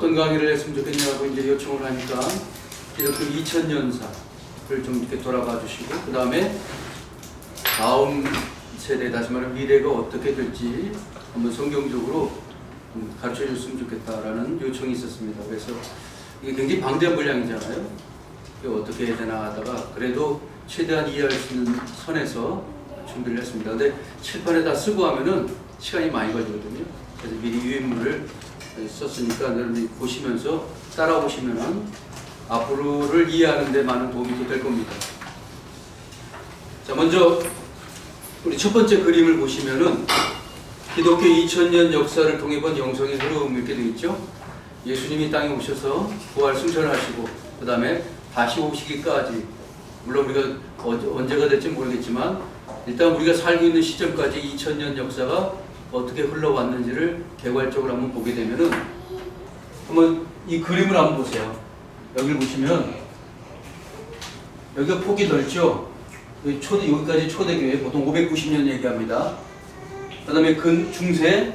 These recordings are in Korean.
어떤 강의를 했으면 좋겠냐고 이제 요청을 하니까 기독교 2000년사를 좀 이렇게 돌아봐 주시고, 그 다음에 다음 세대, 다시 말하면 미래가 어떻게 될지 한번 성경적으로 가르쳐 줬으면 좋겠다라는 요청이 있었습니다. 그래서 이게 굉장히 방대한 분량이잖아요. 이게 어떻게 해야 되나 하다가 그래도 최대한 이해할 수 있는 선에서 준비를 했습니다. 근데 칠판에 다 쓰고 하면은 시간이 많이 걸리거든요. 그래서 미리 유인물을 썼으니까 여러분이 보시면서 따라오시면은 앞으로를 이해하는 데 많은 도움이 될 겁니다. 자, 먼저 우리 첫 번째 그림을 보시면은 기독교 2000년 역사를 통해 본 영성의 흐름 이렇게 되어 있죠. 예수님이 땅에 오셔서 부활 승천하시고 그 다음에 다시 오시기까지, 물론 우리가 언제가 될지 모르겠지만 일단 우리가 살고 있는 시점까지 2000년 역사가 어떻게 흘러왔는지를 개괄적으로 한번 보게 되면은, 한번 이 그림을 한번 보세요. 여기를 보시면 여기가 폭이 넓죠. 여기까지 초대교회 보통 590년 얘기합니다. 그 다음에 중세,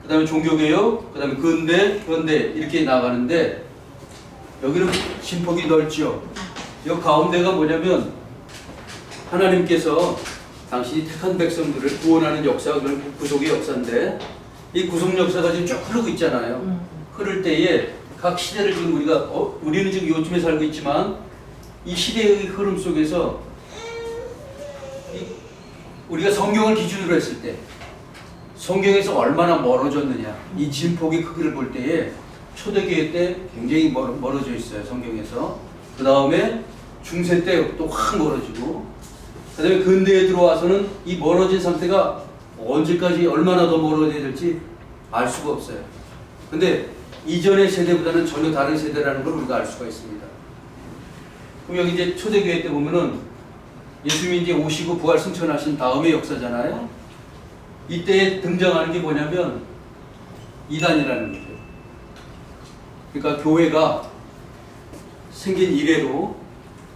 그 다음에 종교개혁, 그 다음에 근대, 현대 이렇게 나가는데 여기는 진폭이 넓죠. 이 가운데가 뭐냐면 하나님께서 당신이 택한 백성들을 구원하는 역사가 그런 구속의 역사인데, 이 구속 역사가 지금 쭉 흐르고 있잖아요. 흐를 때에 각 시대를 지금 우리는 지금 요즘에 살고 있지만 이 시대의 흐름 속에서 우리가 성경을 기준으로 했을 때 성경에서 얼마나 멀어졌느냐, 이 진폭의 크기를 볼 때에 초대교회 때 굉장히 멀어져 있어요, 성경에서. 그 다음에 중세 때 또 확 멀어지고, 그 다음에 근대에 들어와서는 이 멀어진 상태가 언제까지 얼마나 더 멀어져야 될지 알 수가 없어요. 근데 이전의 세대보다는 전혀 다른 세대라는 걸 우리가 알 수가 있습니다. 그럼 여기 이제 초대교회 때 보면은 예수님이 이제 오시고 부활 승천하신 다음의 역사잖아요. 이때 등장하는 게 뭐냐면 이단이라는 거죠. 그러니까 교회가 생긴 이래로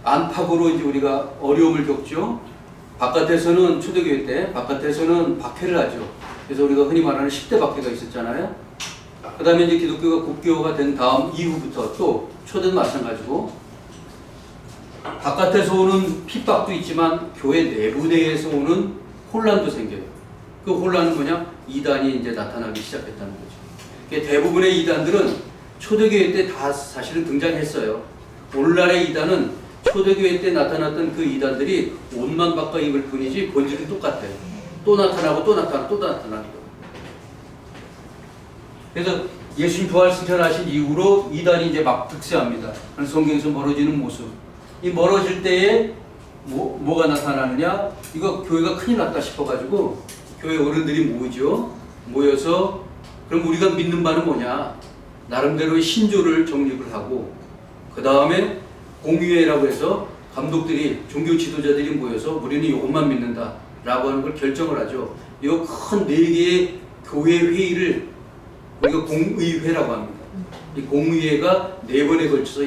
안팎으로 이제 우리가 어려움을 겪죠. 바깥에서는 초대교회 때 바깥에서는 박해를 하죠. 그래서 우리가 흔히 말하는 10대 박해가 있었잖아요. 그 다음에 이제 기독교가 국교가 된 다음 이후부터 또 초대도 마찬가지고 바깥에서 오는 핍박도 있지만 교회 내부 내에서 오는 혼란도 생겨요. 그 혼란은 뭐냐? 이단이 이제 나타나기 시작했다는 거죠. 대부분의 이단들은 초대교회 때 다 사실은 등장했어요. 오늘날의 이단은 초대교회 때 나타났던 그 이단들이 옷만 바꿔 입을 뿐이지 본질은 똑같아요. 또 나타나고 또 나타나고 또 나타나고. 그래서 예수님 부활 승천하신 이후로 이단이 이제 막 득세합니다. 성경에서 멀어지는 모습. 이 멀어질 때에 뭐가 나타나느냐? 이거 교회가 큰일 났다 싶어가지고 교회 어른들이 모여서 그럼 우리가 믿는 바는 뭐냐? 나름대로의 신조를 정립을 하고, 그 다음에 공의회라고 해서 감독들이, 종교 지도자들이 모여서 우리는 이것만 믿는다 라고 하는 걸 결정을 하죠. 이 큰 4개의 교회 회의를 우리가 공의회라고 합니다. 이 공의회가 4번에 걸쳐서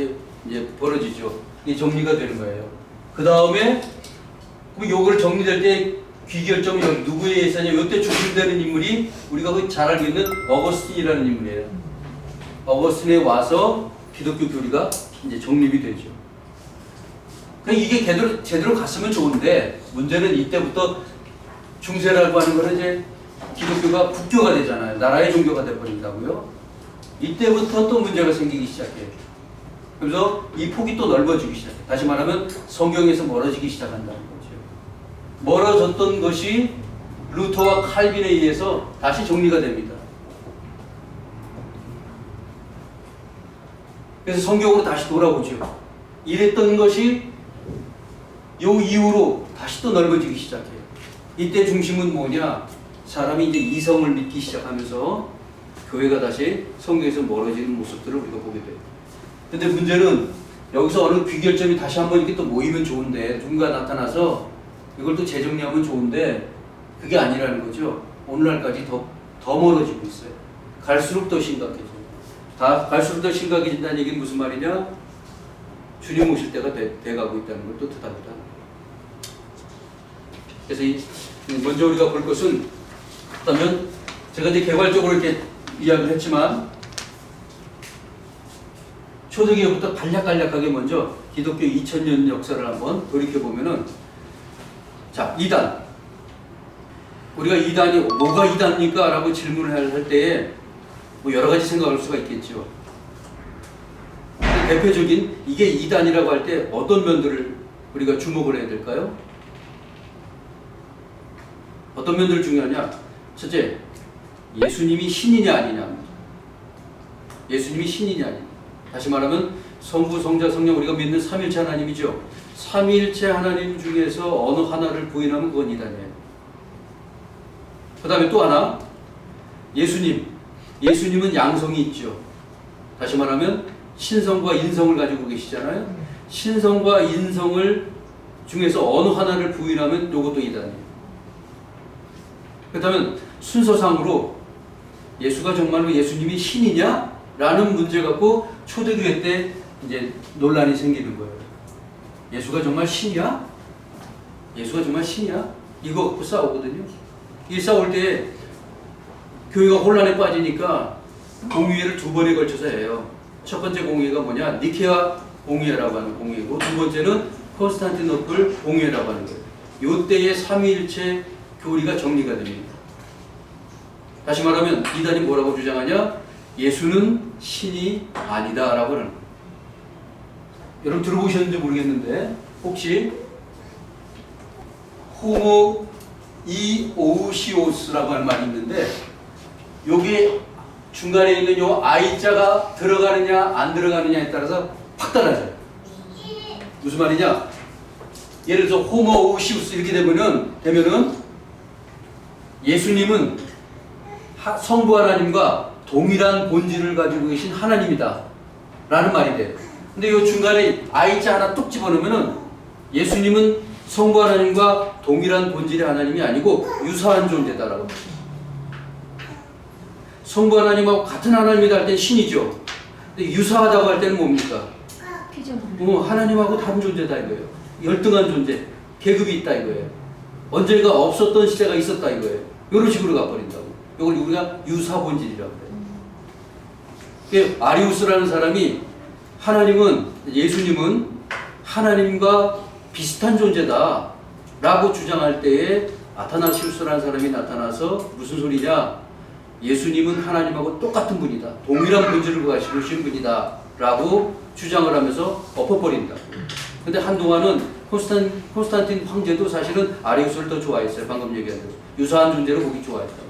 이제 벌어지죠. 이게 정리가 되는 거예요. 그 다음에 요걸 정리될 때 귀결점이 여기 누구에 의해서냐? 이때 중심되는 인물이 우리가 잘 알고 있는 어거스틴이라는 인물이에요. 어거스틴에 와서 기독교 교리가 이제 정립이 되죠. 그러니까 이게 제대로 갔으면 좋은데, 문제는 이때부터 중세라고 하는 거는 이제 기독교가 국교가 되잖아요. 나라의 종교가 돼버린다고요. 이때부터 또 문제가 생기기 시작해요. 그래서 이 폭이 또 넓어지기 시작해요. 다시 말하면 성경에서 멀어지기 시작한다는 거죠. 멀어졌던 것이 루터와 칼빈에 의해서 다시 정리가 됩니다. 그래서 성경으로 다시 돌아오죠. 이랬던 것이 요 이후로 다시 또 넓어지기 시작해요. 이때 중심은 뭐냐? 사람이 이제 이성을 믿기 시작하면서 교회가 다시 성경에서 멀어지는 모습들을 우리가 보게 돼요. 근데 문제는 여기서 어느 귀결점이 다시 한번 이렇게 또 모이면 좋은데, 누군가 나타나서 이걸 또 재정리하면 좋은데 그게 아니라는 거죠. 오늘날까지 더 멀어지고 있어요. 갈수록 더 심각해져요. 갈수록 더 심각해진다는 얘기는 무슨 말이냐? 주님 오실 때가 돼가고 있다는 걸 또 뜻합니다. 그래서 먼저 우리가 볼 것은, 그렇다면 제가 이제 개괄적으로 이렇게 이야기를 했지만 초대교회부터 간략간략하게 먼저 기독교 2000년 역사를 한번 돌이켜보면은, 자, 이단. 우리가 이단이 뭐가 이단입니까? 라고 질문을 할 때에 뭐 여러 가지 생각할 수가 있겠죠. 대표적인 이게 이단이라고 할 때 어떤 면들을 우리가 주목을 해야 될까요? 어떤 면들이 중요하냐? 첫째, 예수님이 신이냐 아니냐. 예수님이 신이냐 아니냐. 다시 말하면 성부, 성자, 성령, 우리가 믿는 삼일체 하나님이죠. 삼일체 하나님 중에서 어느 하나를 부인하면 그건 이단이에요. 그 다음에 또 하나, 예수님은 양성이 있죠. 다시 말하면 신성과 인성을 가지고 계시잖아요. 신성과 인성을 중에서 어느 하나를 부인하면 이것도 이단이에요. 그렇다면 순서상으로 예수가 정말로 예수님이 신이냐? 라는 문제 갖고 초대교회 때 이제 논란이 생기는 거예요. 예수가 정말 신이야? 예수가 정말 신이야? 이거 갖고 싸우거든요. 이 싸울 때 교회가 혼란에 빠지니까 공의회를 두 번에 걸쳐서 해요. 첫 번째 공의회가 뭐냐? 니케아 공의회라고 하는 공의회고, 두 번째는 콘스탄티노플 공의회라고 하는 거예요. 요때의 삼위일체 교리가 정리가 됩니다. 다시 말하면 이단이 뭐라고 주장하냐? 예수는 신이 아니다 라고 하는 거예요. 여러분 들어보셨는지 모르겠는데 혹시 호모 이오시오스라고 하는 말이 있는데, 여기 중간에 있는 요 I자가 들어가느냐 안 들어가느냐에 따라서 확 달라져요. 무슨 말이냐? 예를 들어서 호모오시우스 이렇게 되면은 예수님은 성부 하나님과 동일한 본질을 가지고 계신 하나님이다 라는 말이 돼요. 근데 이 중간에 I자 하나 뚝 집어넣으면은 예수님은 성부 하나님과 동일한 본질의 하나님이 아니고 유사한 존재다라고. 성부 하나님하고 같은 하나님이다 할 때는 신이죠. 근데 유사하다고 할 때는 뭡니까? 하나님하고 다른 존재다 이거예요. 열등한 존재, 계급이 있다 이거예요. 언젠가 없었던 시대가 있었다 이거예요. 이런 식으로 가버린다고. 이걸 우리가 유사 본질이라고 해요. 아리우스라는 사람이 예수님은 하나님과 비슷한 존재다 라고 주장할 때에 아타나시우스라는 사람이 나타나서 무슨 소리냐? 예수님은 하나님하고 똑같은 분이다. 동일한 본질을 가지고 계신 분이다 라고 주장을 하면서 엎어버린다. 근데 한동안은 콘스탄틴 황제도 사실은 아리우스를 더 좋아했어요. 방금 얘기한 대로. 유사한 존재로 보기 좋아했다고.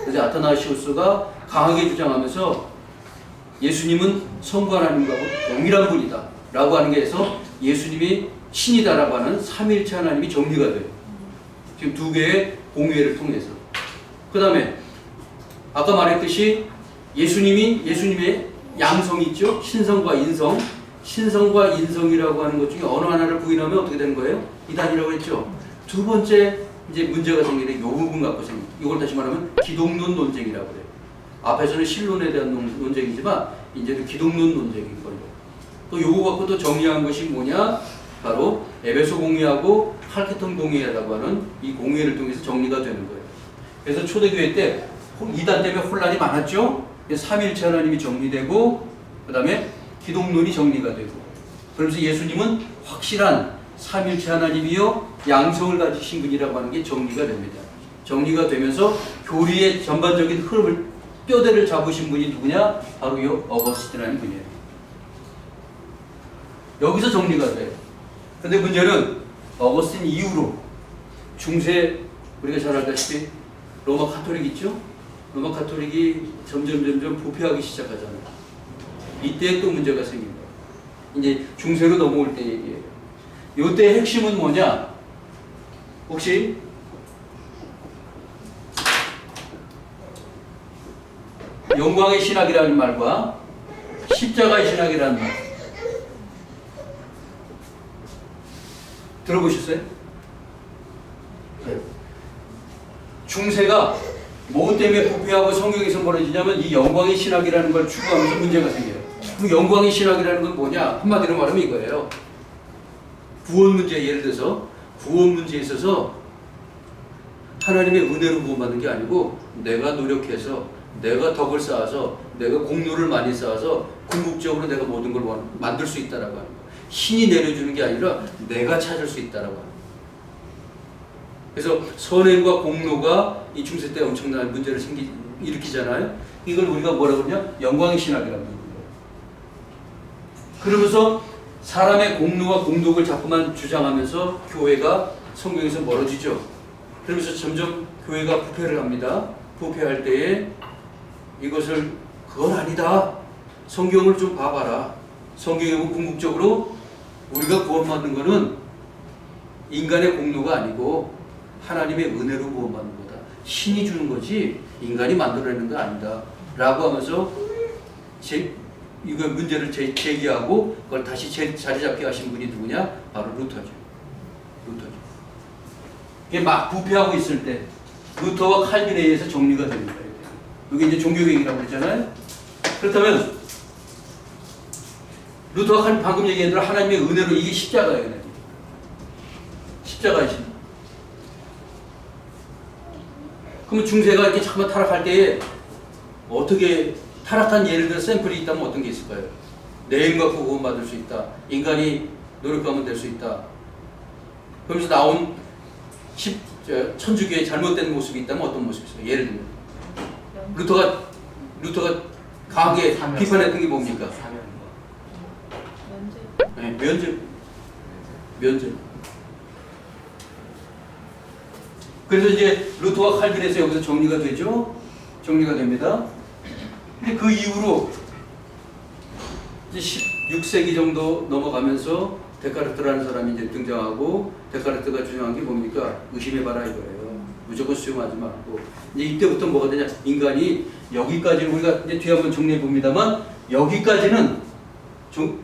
그래서 아타나시우스가 강하게 주장하면서 예수님은 성부 하나님과 동일한 분이다 라고 하는 게 해서 예수님이 신이다라고 하는 삼위일체 하나님이 정리가 돼요. 지금 두 개의 공의회를 통해서. 그 다음에 아까 말했듯이 예수님의 양성이 있죠. 신성과 인성. 신성과 인성이라고 하는 것 중에 어느 하나를 부인하면 어떻게 되는 거예요? 이단이라고 했죠. 두 번째 이제 문제가 생기는 이 부분 갖고 이걸 다시 말하면 기독론 논쟁이라고 해요. 앞에서는 신론에 대한 논쟁이지만 이제는 기독론 논쟁인 걸로. 또 요거 갖고 또 정리한 것이 뭐냐? 바로 에베소 공의하고 칼케톤 공의라고 하는 이 공의를 통해서 정리가 되는 거예요. 그래서 초대교회 때 이단 때문에 혼란이 많았죠. 삼위일체 하나님이 정리되고 그 다음에 기독론이 정리가 되고, 그러면서 예수님은 확실한 삼위일체 하나님이요 양성을 가지신 분이라고 하는 게 정리가 됩니다. 정리가 되면서 교리의 전반적인 흐름을 뼈대를 잡으신 분이 누구냐? 바로 이 어거스틴이라는 분이에요. 여기서 정리가 돼요. 근데 문제는 어거스틴 이후로 중세, 우리가 잘 알다시피 로마 카톨릭 있죠? 로마 카톨릭이 점점 부패하기 시작하잖아요. 이때 또 문제가 생깁니다. 이제 중세로 넘어올 때 얘기예요. 이때 핵심은 뭐냐? 혹시 영광의 신학이라는 말과 십자가의 신학이라는 말 들어보셨어요? 네. 중세가 뭐 때문에 부패하고 성경에서 벌어지냐면 이 영광의 신학이라는 걸 추구하면서 문제가 생겨요. 그 영광의 신학이라는 건 뭐냐? 한마디로 말하면 이거예요. 구원 문제, 예를 들어서 구원 문제에 있어서 하나님의 은혜로 구원받는 게 아니고 내가 노력해서 내가 덕을 쌓아서 내가 공로를 많이 쌓아서 궁극적으로 내가 모든 걸 만들 수 있다라고 하는 거예요. 신이 내려주는 게 아니라 내가 찾을 수 있다라고 하는 거예요. 그래서 선행과 공로가 이 중세 때 엄청난 문제를 일으키잖아요. 이걸 우리가 뭐라고 그러냐? 영광의 신학이라고 하는 거예요. 그러면서 사람의 공로와 공덕을 자꾸만 주장하면서 교회가 성경에서 멀어지죠. 그러면서 점점 교회가 부패를 합니다. 부패할 때에 이것을 그건 아니다. 성경을 좀 봐봐라. 성경에 보면 궁극적으로 우리가 구원받는 것은 인간의 공로가 아니고 하나님의 은혜로 구원받는 거다. 신이 주는 거지 인간이 만들어내는 거 아니다. 라고 하면서 이거 문제를 제기하고 그걸 다시 자리 잡게 하신 분이 누구냐? 바로 루터죠. 루터죠. 이게 막 부패하고 있을 때 루터와 칼빈에 의해서 정리가 됩니다. 이게 이제 종교개혁이라고 그랬잖아요. 그렇다면 루터가 칼빈 방금 얘기한 대로 하나님의 은혜로 이게 십자가예요. 십자가이십니다. 그러면 중세가 이렇게 잠깐 타락할 때에 어떻게 타락한 예를 들어 샘플이 있다면 어떤 게 있을까요? 내 힘 갖고 구원받을 수 있다. 인간이 노력하면 될 수 있다. 그러면서 나온 천주교의 잘못된 모습이 있다면 어떤 모습이 있을까요? 예를 들면 루터가 강하게 비판했던 게 뭡니까? 네, 면죄. 그래서 이제 루터와 칼빈에서 여기서 정리가 되죠. 정리가 됩니다. 근데 그 이후로 이제 16세기 정도 넘어가면서 데카르트라는 사람이 이제 등장하고 데카르트가 주장한 게 뭡니까? 의심해봐라 이거예요. 무조건 수용하지 말고. 이제 이때부터 뭐가 되냐? 인간이 여기까지 우리가 이제 뒤에 한번 정리해 봅니다만 여기까지는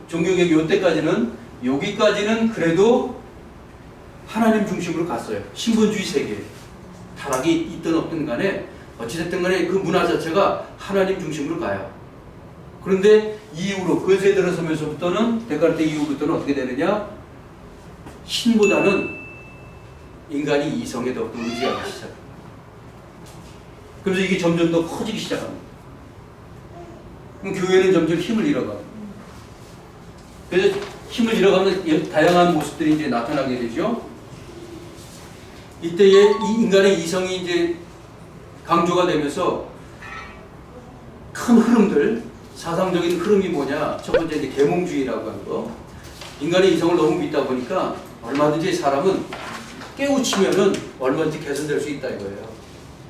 종교개혁 요때까지는 여기까지는 그래도 하나님 중심으로 갔어요. 신본주의 세계. 타락이 있든 없든 간에 어찌됐든 간에 그 문화 자체가 하나님 중심으로 가요. 그런데 이후로 근세에 들어서면서부터는 데카르트 이후부터는 어떻게 되느냐? 신보다는 인간이 이성에 더 의지하기 시작합니다. 그래서 이게 점점 더 커지기 시작합니다. 그럼 교회는 점점 힘을 잃어가고 그래서 힘을 잃어가면 다양한 모습들이 이제 나타나게 되죠. 이때에 이 인간의 이성이 이제 강조가 되면서 큰 흐름들, 사상적인 흐름이 뭐냐? 첫 번째 이제 계몽주의라고 하는 거. 인간의 이성을 너무 믿다 보니까 얼마든지 사람은 깨우치면은 얼마든지 개선될 수 있다 이거예요.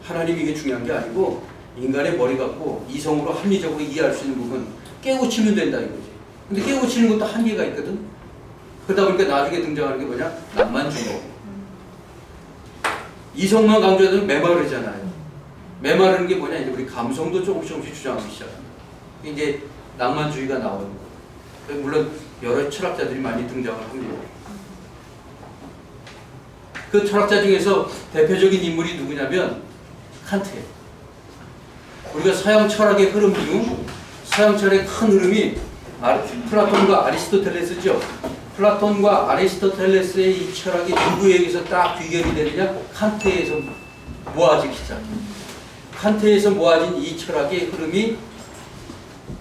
하나님이 이게 중요한 게 아니고 인간의 머리 갖고 이성으로 합리적으로 이해할 수 있는 부분 깨우치면 된다 이거지. 근데 깨우치는 것도 한계가 있거든. 그러다 보니까 나중에 등장하는 게 뭐냐? 낭만주의. 이성만 강조해도 메마르잖아요. 메마르는 게 뭐냐? 이제 우리 감성도 조금씩 주장하기 시작합니다. 이제 낭만주의가 나오는 거예요. 물론 여러 철학자들이 많이 등장을 합니다. 그 철학자 중에서 대표적인 인물이 누구냐면 칸트예요. 우리가 서양 철학의 흐름 중 서양 철학의 큰 흐름이 플라톤과 아리스토텔레스죠. 플라톤과 아리스토텔레스의 이 철학이 누구에게서 딱 귀결이 되느냐? 칸트에서 모아지기 시작합니다. 칸트에서 모아진 이 철학의 흐름이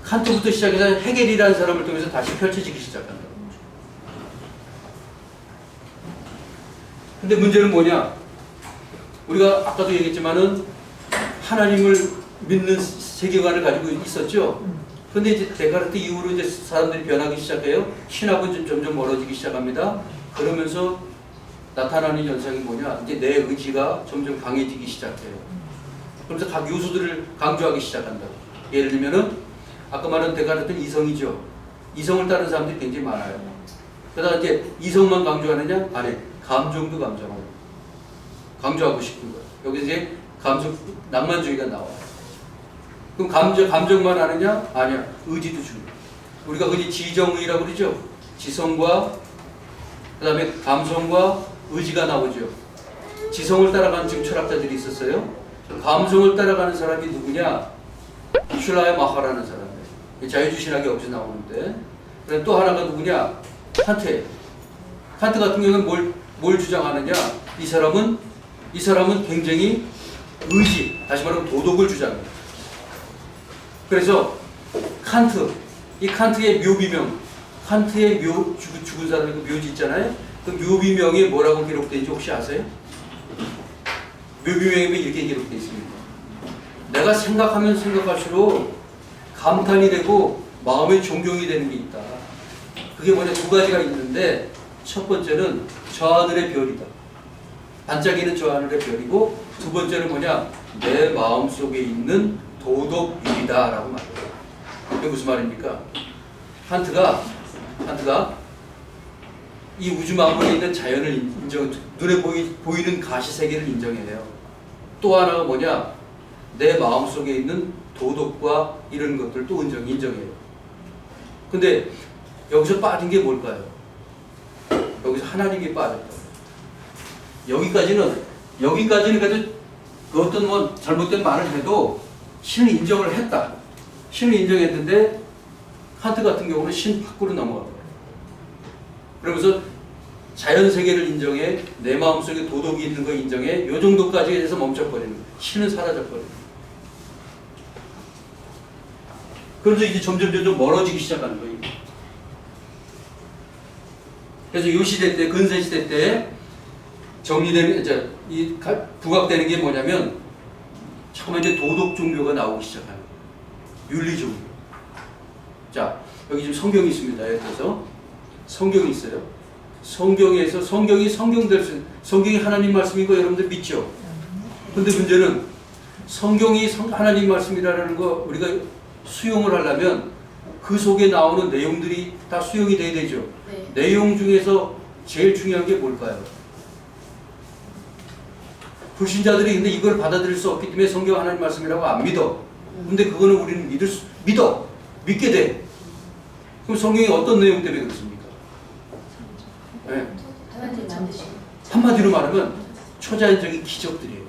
칸트부터 시작해서 헤겔이라는 사람을 통해서 다시 펼쳐지기 시작한다. 근데 문제는 뭐냐? 우리가 아까도 얘기했지만은 하나님을 믿는 세계관을 가지고 있었죠. 근데 이제 데카르트 이후로 이제 사람들이 변하기 시작해요. 신학은 점점 멀어지기 시작합니다. 그러면서 나타나는 현상이 뭐냐? 이제 내 의지가 점점 강해지기 시작해요. 그러면서 각 요소들을 강조하기 시작한다. 예를 들면은 아까 말한 데카르트는 이성이죠. 이성을 따르는 사람들이 굉장히 많아요. 그러다가 이제 이성만 강조하느냐? 아니, 감정도 강조하고 싶은 거예요. 여기서 이제 낭만주의가 나와요. 그럼 감정만 하느냐? 아니야. 의지도 중요해. 우리가 흔히 지정의라고 그러죠. 지성과 그 다음에 감성과 의지가 나오죠. 지성을 따라가는 지금 철학자들이 있었어요. 감성을 따라가는 사람이 누구냐? 슐라의 마하라는 사람이에요. 자유주의 신학이 여기서 나오는데. 그다음 또 하나가 누구냐? 칸트예요. 칸트 같은 경우는 뭘 주장하느냐? 이 사람은 굉장히 의지, 다시 말하면 도덕을 주장해요. 그래서 칸트, 이 칸트의 묘비명, 칸트의 죽은 사람의 그 묘지 있잖아요. 그 묘비명에 뭐라고 기록되어 있는지 혹시 아세요? 묘비명에 이렇게 기록되어 있습니다. 내가 생각하면 생각할수록 감탄이 되고 마음의 존경이 되는 게 있다. 그게 뭐냐, 두 가지가 있는데 첫 번째는 저 하늘의 별이다. 반짝이는 저 하늘의 별이고, 두 번째는 뭐냐, 내 마음속에 있는 도덕율이다 라고 말해요. 이게 무슨 말입니까? 칸트가 이 우주 만물에 있는 자연을 인정, 눈에 보이는 가시세계를 인정해요. 또 하나가 뭐냐, 내 마음속에 있는 도덕과 이런 것들도 인정해요. 근데 여기서 빠진 게 뭘까요? 여기서 하나님이 빠졌다. 여기까지는 그래도 그 어떤 뭐 잘못된 말을 해도 신을 인정을 했다. 신을 인정했는데 칸트 같은 경우는 신 밖으로 넘어가요. 그러면서 자연세계를 인정해, 내 마음속에 도덕이 있는 거 인정해, 요 정도까지 해서 멈춰버리는 거예요. 신은 사라져버리는 거예요. 그래서 이제 점점 멀어지기 시작하는 거예요. 그래서 이 시대 때, 근세 시대 때 정리되는, 이 부각되는 게 뭐냐면, 처음에 이제 도덕 종교가 나오기 시작하는 거예요. 윤리 종교. 자, 여기 지금 성경이 있습니다. 예를 들어서 성경이 있어요. 성경에서 성경이 하나님 말씀이고 여러분들 믿죠? 근데 문제는 성경이 하나님 말씀이라는 거 우리가 수용을 하려면 그 속에 나오는 내용들이 다 수용이 돼야 되죠. 네. 내용 중에서 제일 중요한 게 뭘까요? 불신자들이 근데 이걸 받아들일 수 없기 때문에 성경 하나님 말씀이라고 안 믿어. 근데 그거는 우리는 믿게 돼. 그럼 성경이 어떤 내용 때문에 그렇습니까? 네. 한마디로 말하면 초자연적인 기적들이에요.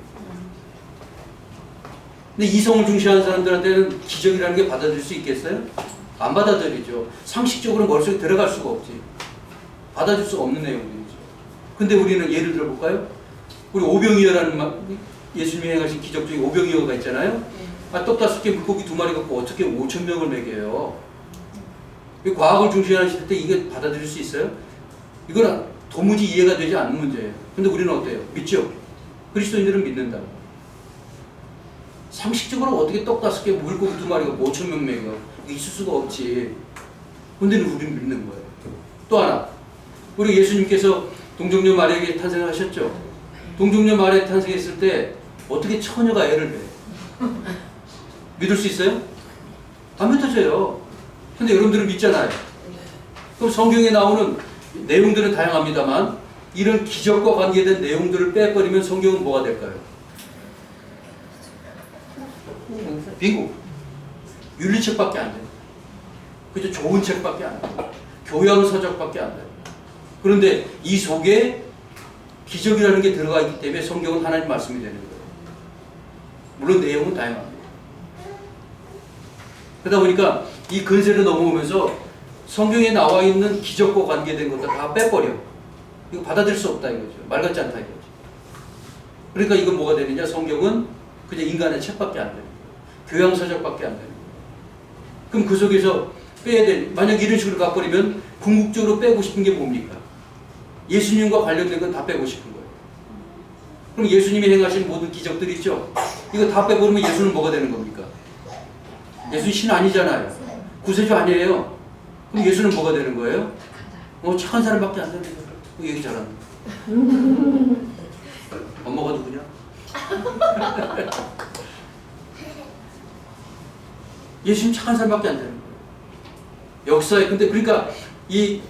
근데 이성을 중시하는 사람들한테는 기적이라는 게 받아들일 수 있겠어요? 안 받아들이죠. 상식적으로 머릿속에 들어갈 수가 없지. 받아줄 수가 없는 내용들이죠. 근데 우리는 예를 들어 볼까요? 우리 오병이어라는 예수님이 행하신 기적 중에 오병이어가 있잖아요. 떡 5개 물고기 2마리 갖고 어떻게 5,000명을 먹여요? 과학을 중시하실 때 이게 받아들일 수 있어요? 이건 도무지 이해가 되지 않는 문제예요. 근데 우리는 어때요? 믿죠? 그리스도인들은 믿는다. 상식적으로 어떻게 떡 5개 물고기 2마리가 5,000명 먹여? 이게 있을 수가 없지. 근데 우리는 믿는 거예요. 또 하나, 우리 예수님께서 동정녀 마리아에게 탄생하셨죠? 동정녀 마리아에 탄생했을 때 어떻게 처녀가 애를 배? 믿을 수 있어요? 안 믿어져요. 근데 여러분들은 믿잖아요. 그럼 성경에 나오는 내용들은 다양합니다만 이런 기적과 관계된 내용들을 빼버리면 성경은 뭐가 될까요? 빙고. 윤리책밖에 안 돼요. 그죠? 좋은 책밖에 안 돼요. 교양서적밖에 안 돼요. 그런데 이 속에 기적이라는 게 들어가 있기 때문에 성경은 하나님 말씀이 되는 거예요. 물론 내용은 다양합니다. 그러다 보니까 이 근세를 넘어오면서 성경에 나와 있는 기적과 관계된 것들 다 빼버려. 이거 받아들일 수 없다 이거죠. 말 같지 않다 이거죠. 그러니까 이건 뭐가 되느냐? 성경은 그냥 인간의 책밖에 안 되는 거예요. 교양서적밖에 안 되는 거예요. 그럼 그 속에서 빼야 될, 만약 이런 식으로 가버리면 궁극적으로 빼고 싶은 게 뭡니까? 예수님과 관련된 건 다 빼고 싶은 거예요. 그럼 예수님이 행하신 모든 기적들 있죠? 이거 다 빼버리면 예수는 뭐가 되는 겁니까? 예수는 신 아니잖아요. 구세주 아니에요. 그럼 예수는 뭐가 되는 거예요? 착한 사람밖에 안 되는 거예요. 얘기 잘한다. 엄마가 누구냐? 예수는 착한 사람밖에 안 되는 거예요. 역사에, 근데 그러니까 이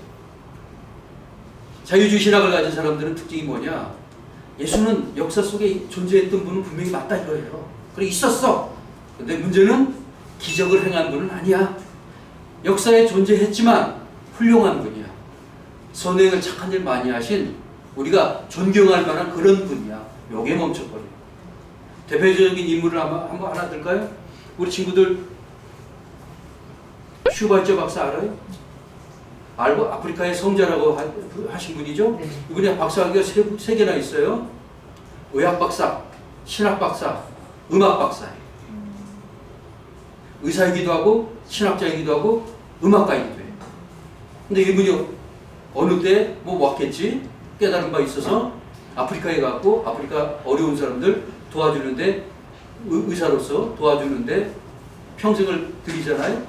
자유주의 신학을 가진 사람들은 특징이 뭐냐? 예수는 역사 속에 존재했던 분은 분명히 맞다 이거예요. 그래 있었어. 근데 문제는 기적을 행한 분은 아니야. 역사에 존재했지만 훌륭한 분이야. 선행을 착한 일 많이 하신 우리가 존경할 만한 그런 분이야. 요게 멈춰버려. 대표적인 인물을 한번 하나 들까요? 우리 친구들 슈발처 박사 알아요? 알고 아프리카의 성자라고 하신 분이죠. 네. 이분이 박사학위가 세 개나 있어요. 의학 박사, 신학 박사, 음악 박사예요. 의사이기도 하고 신학자이기도 하고 음악가이기도 해요. 근데 이분이 어느 때 뭐 왔겠지? 깨달은 바 있어서 아프리카에 가고 아프리카 어려운 사람들 도와주는데 의사로서 도와주는데 평생을 들이잖아요.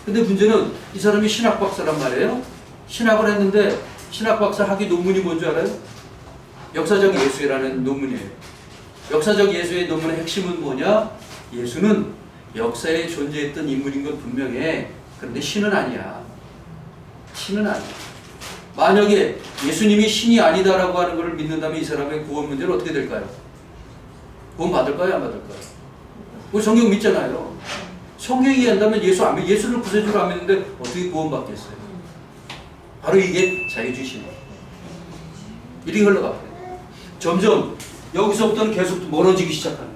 근데 문제는 이 사람이 신학 박사란 말이에요. 신학을 했는데 신학 박사 학위 논문이 뭔지 알아요? 역사적 예수라는 논문이에요. 역사적 예수의 논문의 핵심은 뭐냐? 예수는 역사에 존재했던 인물인 건 분명해. 그런데 신은 아니야. 신은 아니야. 만약에 예수님이 신이 아니다라고 하는 것을 믿는다면 이 사람의 구원 문제는 어떻게 될까요? 구원 받을까요? 안 받을까요? 우리 성경 믿잖아요. 성경이 얘기한다면 예수를 구세주로 안 믿는데 어떻게 구원 받겠어요? 바로 이게 자유주의신 이렇게 흘러가요. 점점 여기서부터는 계속 멀어지기 시작하는 거예요.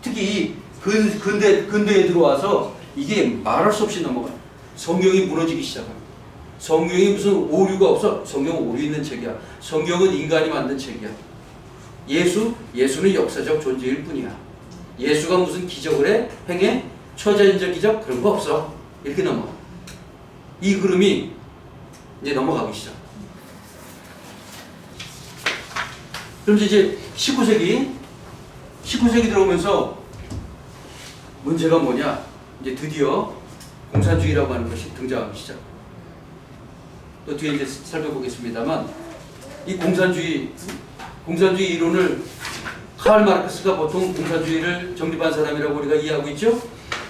특히 근대에 들어와서 이게 말할 수 없이 넘어가요. 성경이 무너지기 시작합니다. 성경이 무슨 오류가 없어. 성경은 오류 있는 책이야. 성경은 인간이 만든 책이야. 예수는 역사적 존재일 뿐이야. 예수가 무슨 기적을 행해? 초자연적 기적? 그런 거 없어. 이렇게 넘어가. 이 흐름이 이제 넘어가기 시작. 그럼 이제 19세기 들어오면서 문제가 뭐냐? 이제 드디어 공산주의라고 하는 것이 등장하기 시작. 또 뒤에 이제 살펴보겠습니다만 이 공산주의 이론을 칼 마르크스가 보통 공산주의를 정립한 사람이라고 우리가 이해하고 있죠.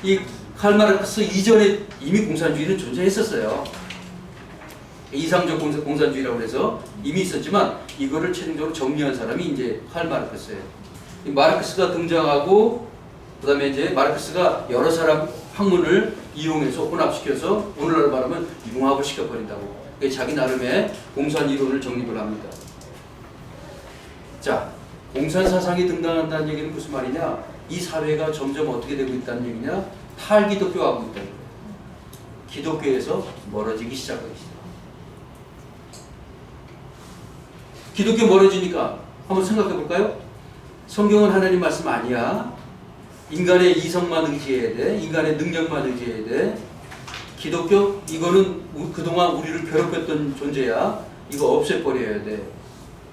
이 칼 마르크스 이전에 이미 공산주의는 존재했었어요. 이상적 공산주의라고 해서 이미 있었지만 이거를 최종적으로 정리한 사람이 이제 칼 마르크스예요. 이 마르크스가 등장하고 그다음에 이제 마르크스가 여러 사람 학문을 이용해서 혼합시켜서 오늘날 말하면 융합을 시켜버린다고. 자기 나름의 공산 이론을 정립을 합니다. 자, 공산 사상이 등장한다는 얘기는 무슨 말이냐? 이 사회가 점점 어떻게 되고 있다는 얘기냐? 탈기독교하고 있다는 거예요. 기독교에서 멀어지기 시작하기 시작. 기독교 멀어지니까 한번 생각해 볼까요? 성경은 하나님 말씀 아니야. 인간의 이성만 의지해야 돼. 인간의 능력만 의지해야 돼. 기독교 이거는 그동안 우리를 괴롭혔던 존재야. 이거 없애버려야 돼.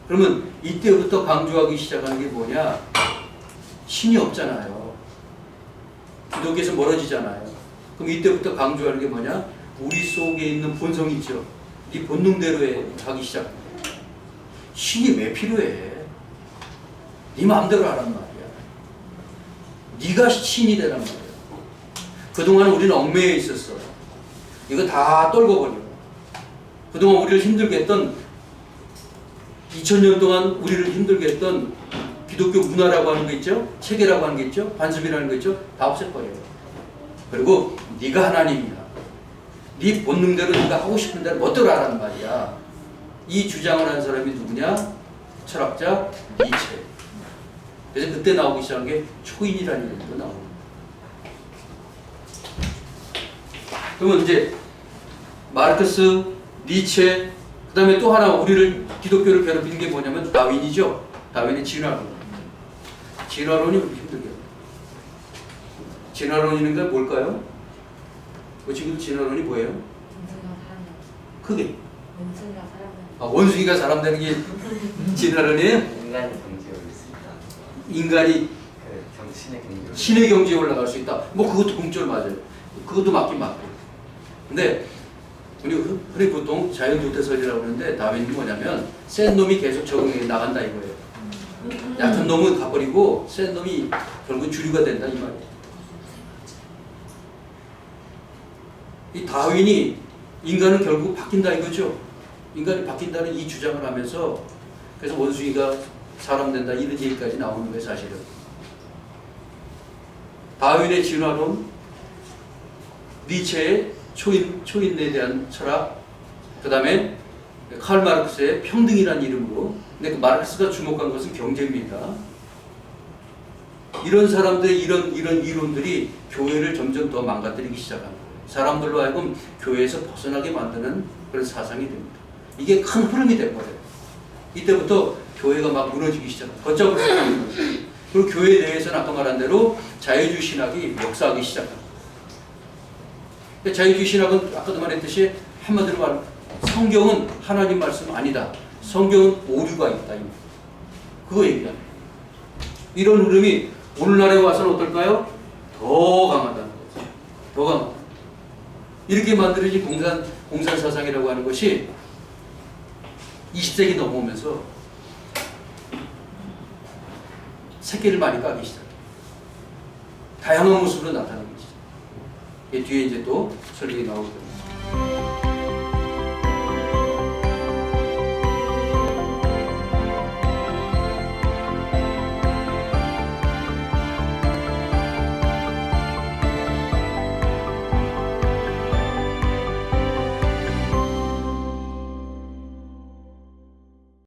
그러면 이때부터 강조하기 시작하는 게 뭐냐? 신이 없잖아요. 기독교에서 멀어지잖아요. 그럼 이때부터 강조하는 게 뭐냐? 우리 속에 있는 본성이 있죠. 이 본능대로 하기 시작합니다. 신이 왜 필요해? 네 마음대로 하란 말이야. 네가 신이 되란 말이야. 그동안 우리는 얽매여 있었어. 이거 다 떨궈버려. 그동안 우리를 힘들게 했던 2000년 동안 우리를 힘들게 했던 기독교 문화라고 하는 거 있죠? 체계라고 하는 게 있죠? 관습이라는 거 있죠? 다 없애버려요. 그리고 네가 하나님이야. 네 본능대로 네가 하고 싶은 대로 멋대로 하라는 말이야. 이 주장을 한 사람이 누구냐? 철학자 니체. 그래서 그때 나오기 시작한 게 초인이라는 이름도 나옵니다. 그러면 이제 마르크스, 니체, 그 다음에 또 하나 우리를 기독교를 괴롭히는 게 뭐냐면 다윈이죠. 다윈의 진화론. 진화론이 우리 힘들게. 진화론이니까 뭘까요? 지금 진화론이 뭐예요? 크게. 원숭이가 사람 되는 게 진화론이에요? 인간이 경지에 올릴 수 있다. 인간이 신의 경지에 올라갈 수 있다. 뭐 그것도 공절 맞아요. 그것도 맞긴 맞고. 근데 우리 흔히 보통 자연도태설이라고 하는데 다윈이 뭐냐면 센 놈이 계속 적응해 나간다 이거예요. 약한 놈은 가버리고 센 놈이 결국 주류가 된다 이 말이에요. 이 다윈이 인간은 결국 바뀐다 이거죠. 인간이 바뀐다는 이 주장을 하면서 그래서 원숭이가 사람 된다 이런 얘기까지 나오는 거예요 사실은. 다윈의 진화론, 니체의 초인에 대한 철학, 그 다음에 칼 마르크스의 평등이라는 이름으로. 근데 그 마르크스가 주목한 것은 경제입니다. 이런 사람들의 이런 이론들이 교회를 점점 더 망가뜨리기 시작한 거예요. 사람들로 하여금 교회에서 벗어나게 만드는 그런 사상이 됩니다. 이게 큰 흐름이 돼버려요. 이때부터 교회가 막 무너지기 시작해요. 걷잡을 수 없는 거예요. 그리고 교회 내에서는 아까 말한 대로 자유주의 신학이 역사하기 시작합니다. 자유주의 신학은 아까도 말했듯이 한마디로 말하면 성경은 하나님 말씀 아니다. 성경은 오류가 있다. 그거 얘기합니다. 이런 흐름이 오늘날에 와서는 어떨까요? 더 강하다는 거죠. 더 강하다. 이렇게 만들어진 공산 사상이라고 하는 것이 20세기 넘어오면서 새끼를 많이 까기 시작합니다. 다양한 모습으로 나타나기 시작합니다. 뒤에 이제 또 설명이 나오거든요.